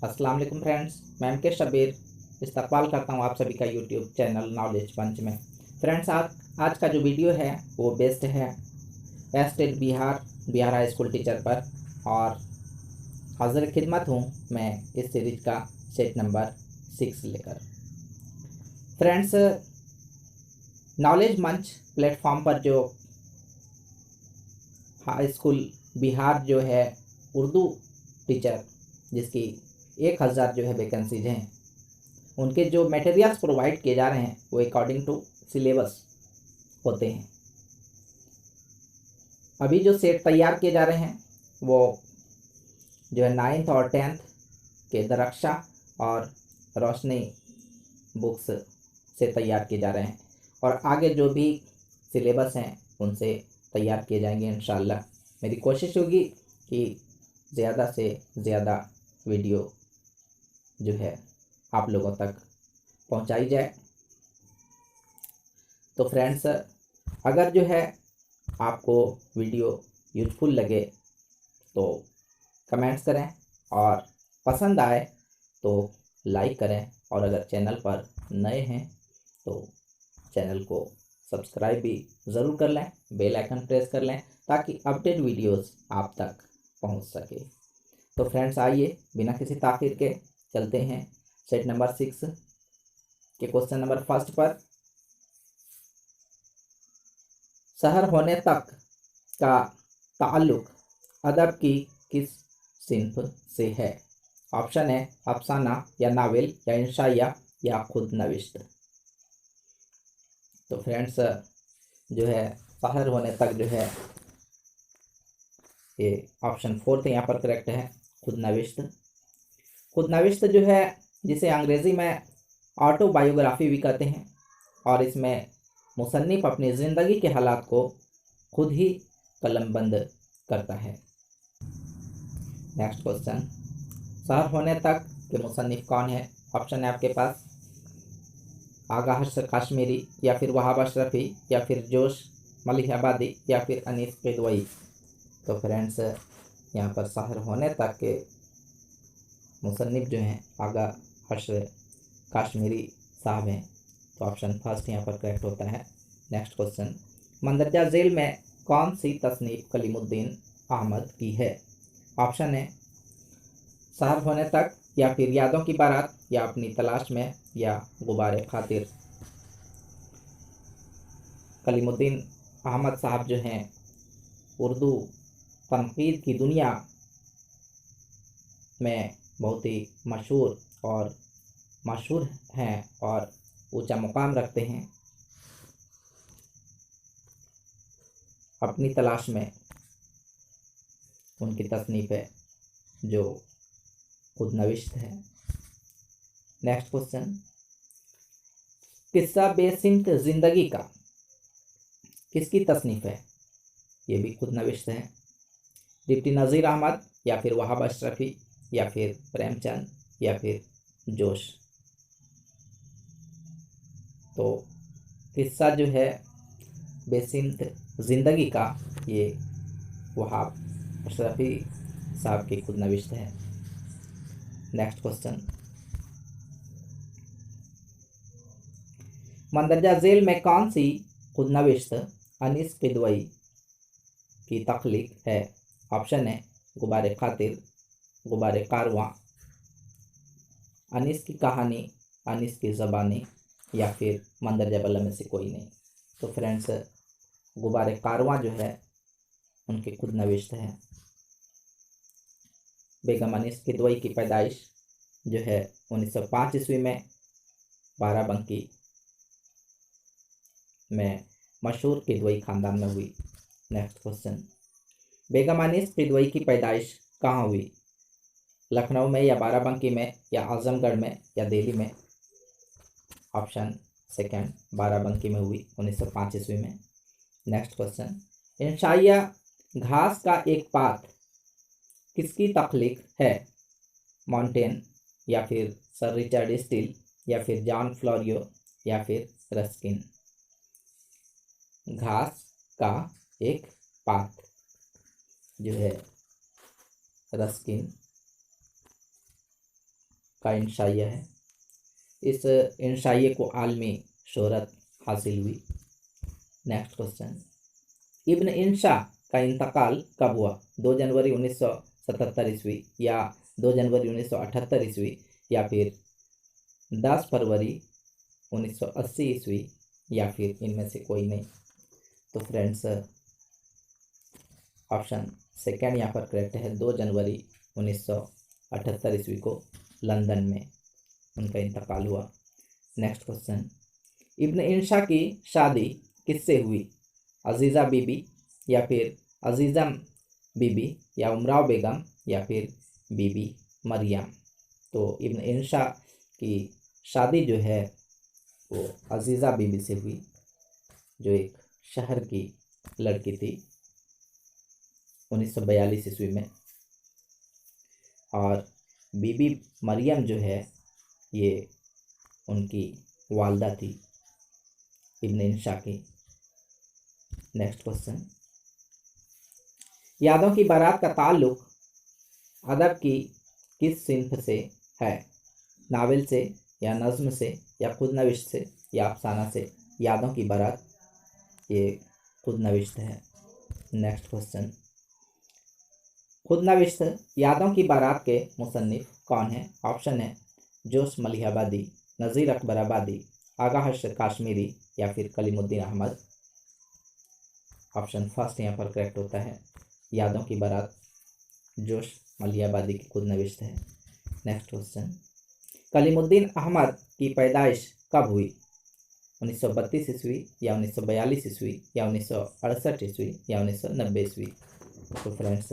अस्सलाम वालेकुम फ्रेंड्स, मैं एम के शबीर इस्तकबाल करता हूँ आप सभी का यूट्यूब चैनल नॉलेज पंच में। फ्रेंड्स, आज का जो वीडियो है वो बेस्ड है state Bihar high school teacher पर, और हाजिर खिदमत हूँ मैं इस सीरीज का सेट नंबर 6 लेकर। फ्रेंड्स, नॉलेज मंच प्लेटफॉर्म पर जो हाई स्कूल बिहार जो है उर्दू टीचर, जिसकी 1000 जो है वैकेंसीज हैं, उनके जो मटेरियल्स प्रोवाइड किए जा रहे हैं वो अकॉर्डिंग टू सिलेबस होते हैं। अभी जो सेट तैयार किए जा रहे हैं वो जो है 9th और 10th के दरक्षा और रोशनी बुक्स से तैयार किए जा रहे हैं, और आगे जो भी सिलेबस हैं उनसे तैयार किए जाएंगे इंशाल्लाह। मेरी कोशिश होगी कि ज़्यादा से ज़्यादा वीडियो जो है आप लोगों तक पहुंचाई जाए। तो फ्रेंड्स, अगर जो है आपको वीडियो यूजफुल लगे तो कमेंट्स करें, और पसंद आए तो लाइक करें, और अगर चैनल पर नए हैं तो चैनल को सब्सक्राइब भी ज़रूर कर लें, बेल आइकन प्रेस कर लें ताकि अपडेट वीडियोस आप तक पहुंच सके। तो फ्रेंड्स, आइए बिना किसी ताख़ीर के चलते हैं सेट नंबर 6 के क्वेश्चन नंबर फर्स्ट पर। शहर होने तक का ताल्लुक अदब की किस सिन्फ से है? ऑप्शन है अफसाना या नावल या इंशाइया या खुद नविश्त। तो फ्रेंड्स, जो है शहर होने तक जो है ये ऑप्शन 4 यहाँ पर करेक्ट है, खुद नविश्त। खुद नविश्त जो है, जिसे अंग्रेज़ी में ऑटोबायोग्राफी भी कहते हैं, और इसमें मुसन्निफ अपनी ज़िंदगी के हालात को खुद ही कलमबंद करता है। नेक्स्ट क्वेश्चन, शहर होने तक के मुसन्निफ कौन है? ऑप्शन है आपके पास आगा हसन काश्मीरी, या फिर वहाब अशरफी, या फिर जोश मलिहाबादी, या फिर अनीस किदवई। तो फ्रेंड्स, यहाँ पर शहर होने तक के मुसन्निफ जो हैं आगा हसन काश्मीरी साहब हैं, तो ऑप्शन फर्स्ट यहाँ पर करेक्ट होता है। नेक्स्ट क्वेश्चन, मंदरजा झेल में कौन सी तसनीफ कलीमुद्दीन अहमद की है? ऑप्शन है शहर होने तक, या फिर यादों की बारात, या अपनी तलाश में, या गुबारे खातिर। कलीमुद्दीन अहमद साहब जो हैं उर्दू तनकीद की दुनिया में बहुत ही मशहूर हैं और ऊंचा मुकाम रखते हैं। अपनी तलाश में उनकी तसनीफ है जो खुद नविश्त है। नेक्स्ट क्वेश्चन, किस्सा बेसिमत जिंदगी का किसकी तसनीफ है? ये भी खुद नविश्त है। डिप्टी नज़ीर अहमद, या फिर वहाब अशरफी, या फिर प्रेमचंद, या फिर जोश। तो किस्सा जो है बेसिमत जिंदगी का, ये वहाब अशरफी साहब की खुद नविश्त है। नेक्स्ट क्वेश्चन, मंदरजा झेल में कौन सी खुद नविश्त अनीस किदवई की तख्लीक है? ऑप्शन है गुबारे खातिर, गुबारे कारवां, अनीस की कहानी, अनीस की ज़बानी, या फिर मंदरजा बल्ला में से कोई नहीं। तो फ्रेंड्स, गुबारे कारवां जो है उनकी खुद नविश्त है। बेगम अनीस किदवई की पैदाइश जो है 1905 ईस्वी में बाराबंकी में मशहूर किदवई ख़ानदान में हुई। नेक्स्ट क्वेश्चन, बेगम अनीस किदवई की पैदाइश कहाँ हुई? लखनऊ में, या बाराबंकी में, या आजमगढ़ में, या दिल्ली में? ऑप्शन सेकंड, बाराबंकी में हुई 1905 ईस्वी में। नेक्स्ट क्वेश्चन, इंशाइया घास का एक पात किसकी तख्लीक है? मॉन्टेन, या फिर सर रिचर्ड स्टील, या फिर जॉन फ्लोरियो, या फिर रस्किन। घास का एक पात जो है रस्किन का इंशाइया है। इस इंशाइये को आलमी शोहरत हासिल हुई। नेक्स्ट क्वेश्चन, इब्न इंशा का इंतकाल कब हुआ? 2 जनवरी 1977 ईस्वी या 2 जनवरी 1978 ईस्वी या फिर 10 फरवरी 1980 ईस्वी या फिर इनमें से कोई नहीं। तो फ्रेंड्स ऑप्शन सेकेंड यहाँ पर करेक्ट है। 2 जनवरी 1978 ईस्वी को लंदन में उनका इंतकाल हुआ। नेक्स्ट क्वेश्चन, इब्न इंशा की शादी किससे हुई? अजीज़ा बीबी या फिर अजीज़ा बीबी या उमराव बेगम या फिर बीबी मरियम। तो इब्न इंशा की शादी जो है वो अजीज़ा बीबी से हुई, जो एक शहर की लड़की थी 1942 ईस्वी में। और बीबी मरियम जो है ये उनकी वालदा थी इब्न इंशा की। नेक्स्ट क्वेश्चन, यादों की बारात का ताल्लुक अदब की किस सिंफ से है? नावल से या नज़्म से या खुद नविश्त से या अफसाना से? यादों की बारात ये खुद नविश्त है। नेक्स्ट क्वेश्चन, खुद नविश्त यादों की बारात के मुसन्निफ कौन है? ऑप्शन है जोश मलिहाबादी, नज़ीर अकबर आबादी, आगा हशर काश्मीरी या फिर कलीमुद्दीन अहमद। ऑप्शन फर्स्ट यहाँ पर करेक्ट होता है। यादों की बारात जोश मलिहाबादी की खुद नविश्त है। नेक्स्ट क्वेश्चन, कलीमुद्दीन अहमद की पैदाइश कब हुई? 1932 ईस्वी या 1942 ईस्वी या 1968 ईस्वी या 1990 ईस्वी। तो फ्रेंड्स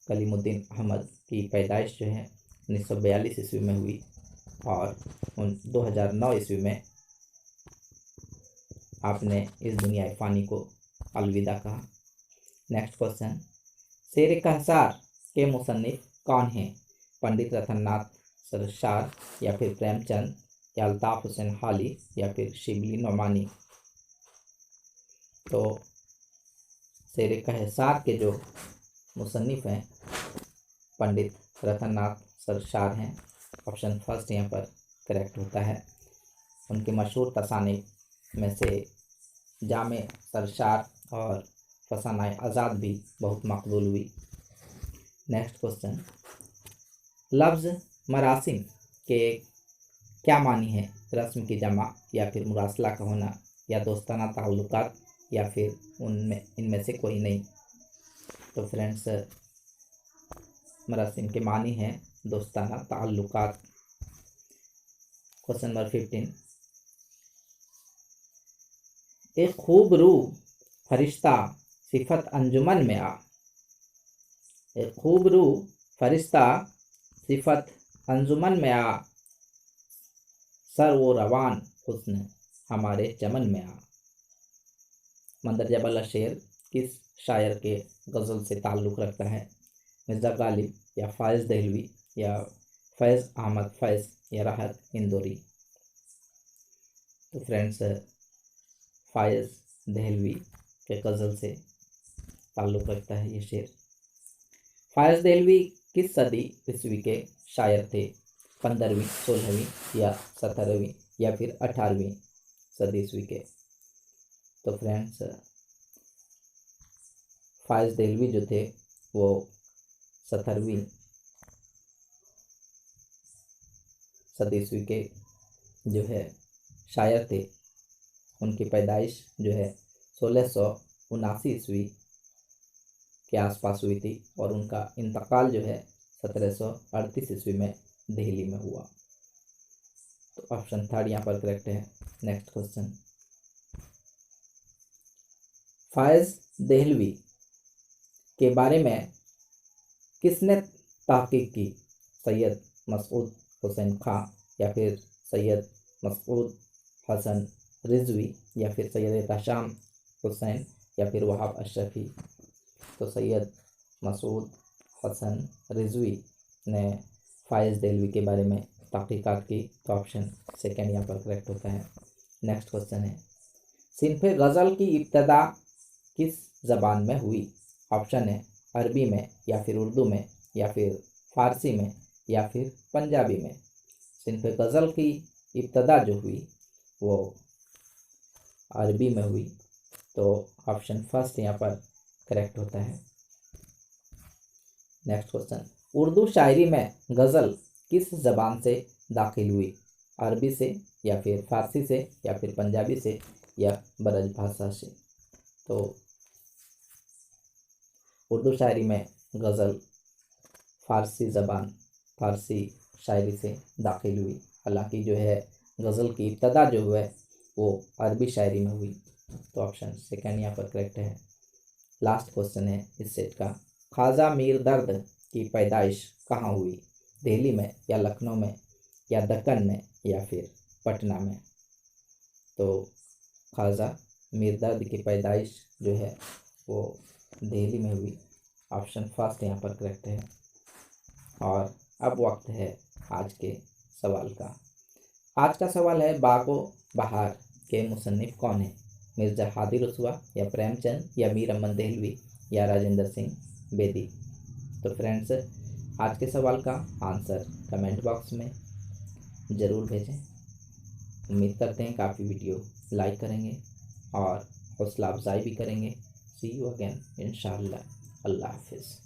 कलीमुद्दीन अहमद की पैदाइश जो है 1942 ईस्वी में हुई और 2009 ईस्वी में आपने इस दुनिया फ़ानी को अलविदा कहा। नेक्स्ट क्वेश्चन, शेर कहसार के मुसन्निफ कौन हैं? पंडित रतननाथ सरशार या फिर प्रेमचंद या अल्ताफ़ हुसैन हाली या फिर शिबली नोमानी। तो शेर कहसार के जो मुसन्निफ हैं पंडित रतननाथ सरशार हैं। ऑप्शन फर्स्ट यहाँ पर करेक्ट होता है। उनके मशहूर तसानीफ में से जामे सरशार और फसानाए आज़ाद भी बहुत मकबूल हुई। नेक्स्ट क्वेश्चन, लफ्ज़ मरासिम के क्या मानी है? रस्म की जमा या फिर मुरासला का होना या दोस्ताना ताल्लुकात या फिर इनमें से कोई नहीं। तो फ्रेंड्स मरासिम के मानी है दोस्ताना ताल्लुकात। क्वेश्चन नंबर 15, एक खूब रू फरिश्ता सिफत अंजुमन में आ। एक खूब रू फरिश्ता सिफत अंजुमन में आ, सर वो रवान हुस्न हमारे चमन में आ। मंदर जबल शेर किस शायर के गज़ल से ताल्लुक़ रखता है? मिर्ज़ा गालिब या फ़ायज़ दहलवी या फैज़ अहमद फैज़ या राहत इंदौरी। तो फ्रेंड्स फ़ायज़ दहलवी के गज़ल से ताल्लुक़ रखता है ये शेर। फ़ायज़ दहलवी किस सदी ईस्वी के शायर थे? 15वीं, 16वीं या 17वीं या फिर 18वीं सदी ईस्वी के। तो फ्रेंड्स फ़ायज़ दहलवी जो थे वो 17वीं सदी ईस्वी के जो है शायर थे। उनकी पैदाइश जो है 1679 ईस्वी के आसपास हुई थी और उनका इंतकाल जो है 1738 ईस्वी में दिल्ली में हुआ। तो ऑप्शन थर्ड यहाँ पर करेक्ट है। नेक्स्ट क्वेश्चन, फ़ायज़ दहलवी के बारे में किसने तहकीक की? सैयद मसूद हुसैन खां या फिर सैयद मसूद हसन रिजवी या फिर सैयद ताशाम हुसैन या फिर वहाब अशरफी। तो सैयद मसूद हसन रिजवी ने फ़ायज़ दहलवी के बारे में तहकीकात की। तो ऑप्शन सेकेंड यहाँ पर करेक्ट होता है। नेक्स्ट क्वेश्चन है, सिन्फ़े गज़ल की इब्तदा किस ज़बान में हुई? ऑप्शन है अरबी में या फिर उर्दू में या फिर फ़ारसी में या फिर पंजाबी में। सिंफ गज़ल की इब्तदा जो हुई वो अरबी में हुई, तो ऑप्शन फर्स्ट यहाँ पर करेक्ट होता है। नेक्स्ट क्वेश्चन, उर्दू शायरी में गज़ल किस ज़बान से दाखिल हुई? अरबी से या फिर फारसी से या फिर पंजाबी से या ब्रज भाषा से? तो उर्दू शायरी में गज़ल फारसी ज़बान, फारसी शायरी से दाखिल हुई। हालांकि जो है गज़ल की इब्तदा जो है वो अरबी शायरी में हुई, तो ऑप्शन सेकंड यहाँ पर करेक्ट है। लास्ट क्वेश्चन है इस सेट का, ख्वाजा मीर दर्द की पैदाइश कहाँ हुई? दिल्ली में या लखनऊ में या दक्कन में या फिर पटना में? तो ख्वाजा मीर दर्द की पैदाइश जो है वो दिल्ली में हुई, ऑप्शन फर्स्ट यहाँ पर करेक्ट है। और अब वक्त है आज के सवाल का। आज का सवाल है, बागो बहार के मुसन्निफ कौन है? मिर्ज़ा हादी रसुआ या प्रेमचंद या मीर अमन देहलवी या राजेंद्र सिंह बेदी? तो फ्रेंड्स, आज के सवाल का आंसर कमेंट बॉक्स में ज़रूर भेजें। उम्मीद करते हैं काफ़ी वीडियो लाइक करेंगे और हौसला अफजाई भी करेंगे। सी यू अगेन इंशाअल्लाह। अल्लाह हाफिज़।